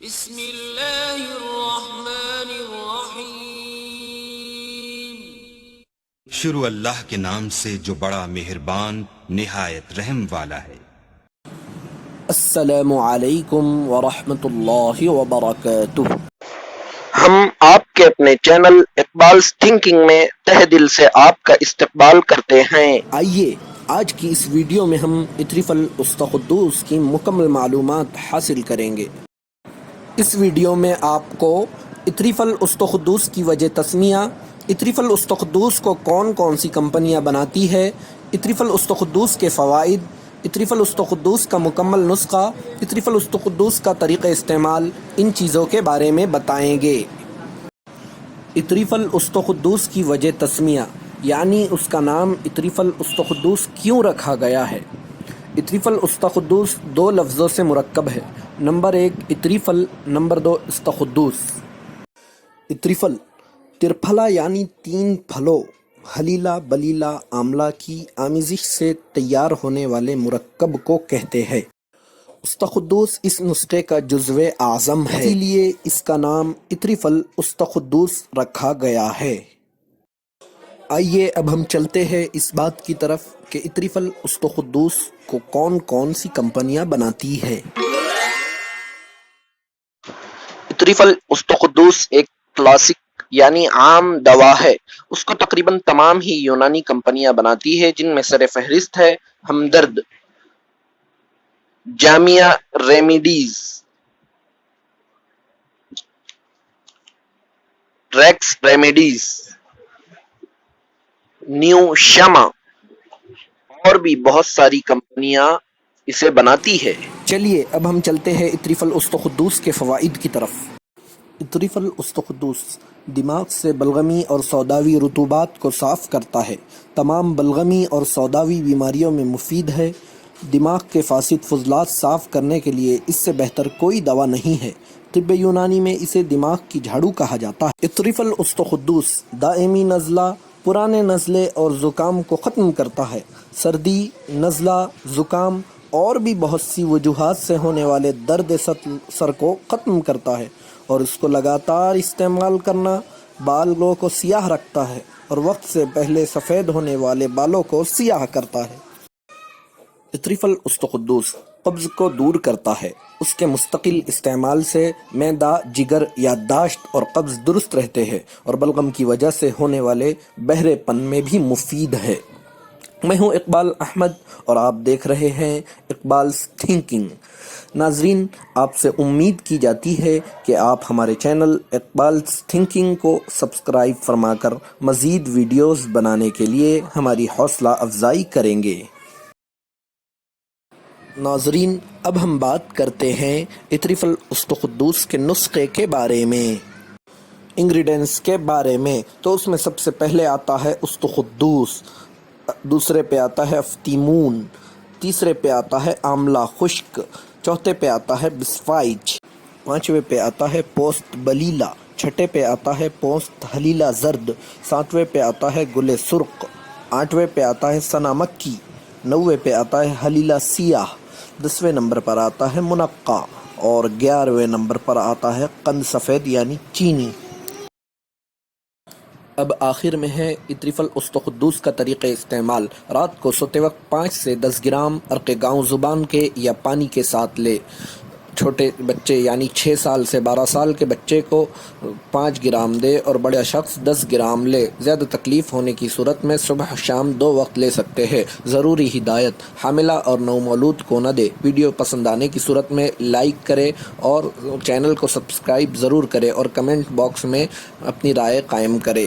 بسم اللہ الرحمن الرحیم۔ شروع اللہ کے نام سے جو بڑا مہربان نہایت رحم والا ہے۔ السلام علیکم ورحمۃ اللہ وبرکاتہ۔ ہم آپ کے اپنے چینل اقبال's تھنکنگ میں تہ دل سے آپ کا استقبال کرتے ہیں۔ آئیے آج کی اس ویڈیو میں ہم اطریف القدوس کی مکمل معلومات حاصل کریں گے۔ اس ویڈیو میں آپ کو اطریف القدوس کی وجہ تسمیہ، اطریف القدوس کو کون کون سی کمپنیاں بناتی ہے، اطریف القدوس کے فوائد، اطریف القدوس کا مکمل نسخہ، اطریف القدوس کا طریقہ استعمال، ان چیزوں کے بارے میں بتائیں گے۔ اطریف القدوس کی وجہ تسمیہ یعنی اس کا نام اطریف القدوس کیوں رکھا گیا ہے۔ اطریف القدوس دو لفظوں سے مرکب ہے، نمبر 1 اطریف نمبر 2 استقدوس۔ اطریف ترپھلا یعنی 3 پھلوں حلیلہ بلیلہ آملہ کی آمیزش سے تیار ہونے والے مرکب کو کہتے ہیں۔ استقدوس اس نسخے کا جزو اعظم ہے، اسی لیے اس کا نام اطریف القدوس رکھا گیا ہے۔ آئیے اب ہم چلتے ہیں اس بات کی طرف کہ اطریف القدوس کو کون کون سی کمپنیاں بناتی ہے۔ اطریف القدوس ایک کلاسک یعنی عام دوا ہے، اس کو تقریباً تمام ہی یونانی کمپنیاں بناتی ہے، جن میں سر فہرست ہے ہمدرد، جامعہ ریمیڈیز، ریکس ریمیڈیز، نیو شما اور بھی بہت ساری کمپنیاں اسے بناتی ہے۔ چلیے اب ہم چلتے ہیں اطریف القدوس کے فوائد کی طرف۔ اطریف القدوس دماغ سے بلغمی اور سوداوی رطوبات کو صاف کرتا ہے، تمام بلغمی اور سوداوی بیماریوں میں مفید ہے۔ دماغ کے فاسد فضلات صاف کرنے کے لیے اس سے بہتر کوئی دوا نہیں ہے، طب یونانی میں اسے دماغ کی جھاڑو کہا جاتا ہے۔ اطریف القدوس دائمی نزلہ، پرانے نزلے اور زکام کو ختم کرتا ہے، سردی، نزلہ، زکام اور بھی بہت سی وجوہات سے ہونے والے درد سر کو ختم کرتا ہے، اور اس کو لگاتار استعمال کرنا بالوں کو سیاہ رکھتا ہے اور وقت سے پہلے سفید ہونے والے بالوں کو سیاہ کرتا ہے۔ اطریف القدوس قبض کو دور کرتا ہے، اس کے مستقل استعمال سے معدہ، جگر، یادداشت اور قبض درست رہتے ہیں، اور بلغم کی وجہ سے ہونے والے بہرے پن میں بھی مفید ہے۔ میں ہوں اقبال احمد اور آپ دیکھ رہے ہیں اقبال's تھنکنگ۔ ناظرین، آپ سے امید کی جاتی ہے کہ آپ ہمارے چینل اقبال's تھنکنگ کو سبسکرائب فرما کر مزید ویڈیوز بنانے کے لیے ہماری حوصلہ افزائی کریں گے۔ ناظرین، اب ہم بات کرتے ہیں اطریف القدوس کے نسخے کے بارے میں، انگریڈینٹس کے بارے میں۔ تو اس میں سب سے پہلے آتا ہے استقدوس، دوسرے پہ آتا ہے افتیمون، تیسرے پہ آتا ہے آملہ خشک، چوتھے پہ آتا ہے بسفائج، پانچویں پہ آتا ہے پوست بلیلہ، چھٹے پہ آتا ہے پوست حلیلہ زرد، ساتویں پہ آتا ہے گل سرخ، آٹھویں پہ آتا ہے سنا مکی، نویں پہ آتا ہے حلیلہ سیاہ، 10ویں نمبر پر آتا ہے منقع، اور 11ویں نمبر پر آتا ہے قند سفید یعنی چینی۔ اب آخر میں ہے اطریف القدوس کا طریقہ استعمال۔ رات کو سوتے وقت 5 سے 10 گرام عرق گاؤں زبان کے یا پانی کے ساتھ لے۔ چھوٹے بچے یعنی 6 سال سے 12 سال کے بچے کو 5 گرام دے اور بڑا شخص 10 گرام لے۔ زیادہ تکلیف ہونے کی صورت میں صبح شام 2 وقت لے سکتے ہیں۔ ضروری ہدایت: حاملہ اور نومولود کو نہ دے۔ ویڈیو پسند آنے کی صورت میں لائک کرے اور چینل کو سبسکرائب ضرور کرے اور کمنٹ باکس میں اپنی رائے قائم کرے۔